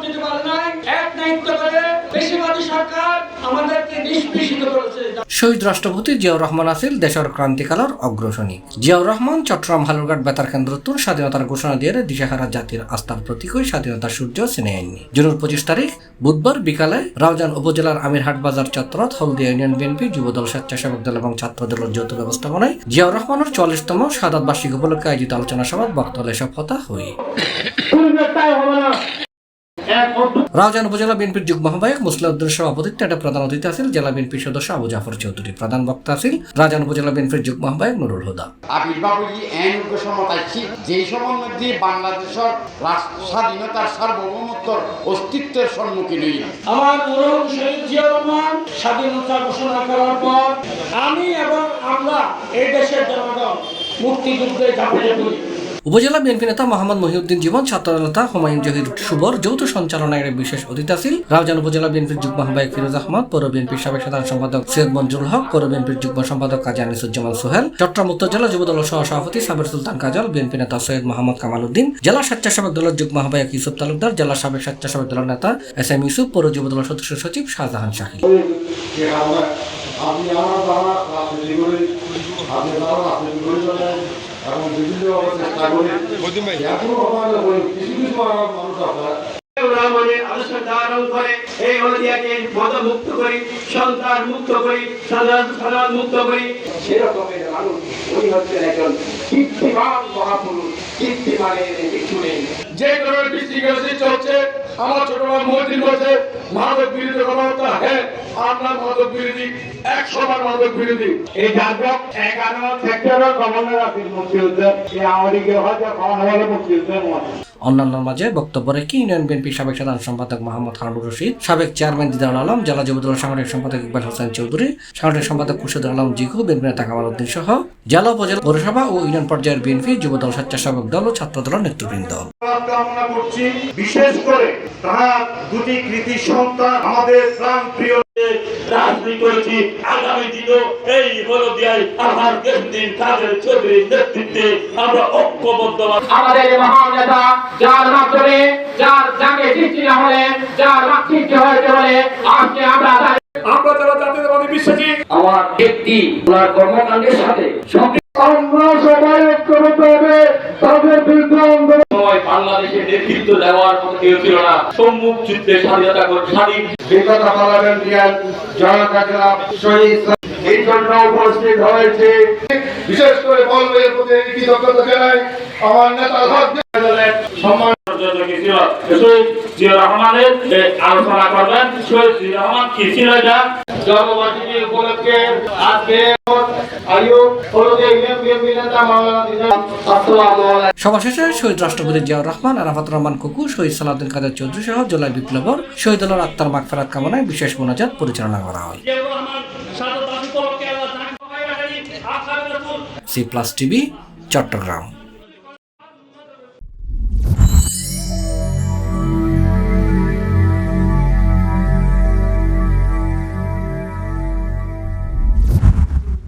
দিতে পারে নাই, এক নায়িত্ব করে বেশিরভাগী সরকার আমাদেরকে নিষ্পেষিত করেছে। শহীদ রাষ্ট্রপতি জিয়াউর রহমান আছিল দেশের ক্রান্তিকালের অগ্রসৈনিক। জিয়াউর রহমান চট্টগ্রাম হালুরঘাট বেতার কেন্দ্রতুন স্বাধীনতার ঘোষণা দিয়ে দিশাহারা জাতির আস্থার প্রতীক হয়ে স্বাধীনতার সূর্য চিনে আননি। জুনের 25 তারিখ বুধবার বিকালে রাউজান উপজেলার আমিরহাট বাজার চত্বরত হলদিয়া ইউনিয়ন বিএনপি, যুবদল, স্বেচ্ছাসেবক দল এবং ছাত্র দলের যৌথ ব্যবস্থাপনায় জিয়াউর রহমানের 44তম শাহাদাত বার্ষিকী উপলক্ষে আয়োজিত আলোচনা সভায় বক্তব্য এসব কথা হই। রাউজান উপজেলা বিএনপির যুগ্ম আহ্বায়ক মুসলিউদ্দিনের সভাপতিত্বে একটা প্রধান অতিথি আছেন জেলা বিএনপির সদস্য আবু জাফর চৌধুরী। প্রধান বক্তা আছেন রাউজান উপজেলা বিএনপির যুগ্ম আহ্বায়ক নুরুল হুদা। আবির্ভাবী এনকে সমতাইছি যে সময়ের মধ্যে বাংলাদেশের স্বাধীনতার সার্বভৌমত্বর অস্তিত্বের সম্মুখীন হই। আমার মরহুম শহীদ জিয়াউর রহমান স্বাধীনতা ঘোষণা করার পর আমি এবং আমরা এই দেশের জনগণ মুক্তিযুদ্ধে ঝাঁপিয়ে পড়ি। উপজেলা বিএনপি নেতা মোহাম্মদ মহিউদ্দিন জীবন, ছাত্র নেতা হুমায়ুন জহির শুভর যৌথ সঞ্চালনায় বিশেষ অতিথি আছেন রাউজান উপজেলা বিএনপির যুগ্ম আহ্বায়ক ফিরোজ আহমদ, পৌর বিএনপির সাবেক সাধারণ সম্পাদক সৈয়দ মঞ্জুরুল হক, পৌর বিএনপির যুগ্ম সম্পাদক কাজী আনিসুজ্জামান সোহেল, চট্টগ্রাম উত্তর জেলা যুবদল সহ সভাপতি সাবের সুলতান কাজল, বিএনপি নেতা সৈয়দ মোহাম্মদ কামাল উদ্দিন, জেলা স্বেচ্ছাসেবক দলের যুগ্ম আহ্বায়ক ইউসুফ তালুকদার, জেলা সাবেক স্বেচ্ছাসেবক দলের নেতা SM ইউসুফ, পৌর যুবদলের সদস্য সচিব শাহজাহান শাহিদ। এবং বিভিন্ন চেষ্টা করে এখনো কিছু কিছু মানুষ আপনারা আদর্শ ধারণ করে এই হলিয়াকে মদমুক্ত করি, সন্ত্রাস মুক্ত করি, সাধারণ মুক্ত করি। সেরকমের মানুষ উনি হচ্ছেন একজন কীর্তিমান মহাপুরুষ, কীর্তিমানের কিছু নেই। যে ধরনের বিশৃঙ্খলা চলছে, আমার ছোট ভাই মহিউদ্দিন বলছে মাদক বিরোধী কথা হ্যাঁ, আমরা মাদক বিরোধী, 100বার মাদক বিরোধী। এই জাতীয় 11 সেক্টরের গভর্নর আছেন মুক্তিযুদ্ধের, এই আওয়ামী হয়তো খাওয়ানো হলে মুক্তিযুদ্ধের মনে। অন্যান্যের মাঝে বক্তব্য রেখে ইউনিয়ন বিএনপির সাবেক সাধারণ সম্পাদক মোহাম্মদ হারুনুর রশিদ, সাবেক চেয়ারম্যান দিদারুল আলম, জেলা যুবদল সাংগঠনিক সম্পাদক ইকবাল হোসেন চৌধুরী, সাংগঠনিক সম্পাদক খুরশেদুল আলম জিকু, বিএনপি নেতা কামাল উদ্দিন সহ জেলা, উপজেলা, পৌরসভা ও ইউনিয়ন পর্যায়ের বিএনপি, যুবদল, স্বেচ্ছাসেবক দল ও ছাত্র দলের নেতৃবৃন্দ। কামনা করছি বিশেষ করে তার দুটি কৃতি সন্তান আমাদের প্রাণ প্রিয় রাজনীতি করেছি। আগামী দিনও এই হলদিয়ায় আমার কেন্দ্রীয় কাদের চৌধুরীর নেতৃত্বে আমরা ঐক্যবদ্ধ। আমাদের মহান নেতা যার মাধ্যমে যার জাগে সৃষ্টি না হলে যার সৃষ্টি হয়েছে বলে আজকে আমরা যারা জাতীয়তাবাদী বিশ্বাসী আমার ব্যক্তি ওনার কর্মকাণ্ডের সাথে আমরা সবাই ঐক্যবদ্ধ হবে তাদের বিরুদ্ধে আন্দোলন। বাংলাদেশের নেতৃত্ব দেওয়ার মতো কেউ ছিল না। সম্মুখ যুদ্ধে স্বাধীনতা স্বাধীন বিগত পার্লামেন্টারিয়ান জনতা শহীদ এই জন্য উপস্থিত হয়েছে। বিশেষ করে বলবের প্রতি কৃতজ্ঞতা জানাই আমার নেতা সম্মান রহমানের আলোচনা করবেন। শহীদ রহমান কি ছিল যা জন্মবার্ষিকী উপলক্ষে আজকে সভা শেষে শহীদ রাষ্ট্রপতি জিয়াউর রহমান, আরাফাতুর রহমান কুকু, শহীদ সালাউদ্দিন কাদের চৌধুরী সহ জেলার বিপ্লবর শহীদুল্লাহর আত্মার মাগফিরাত কামনায় বিশেষ মোনাজাত পরিচালনা করা হয়। C+ TV, Chittagong.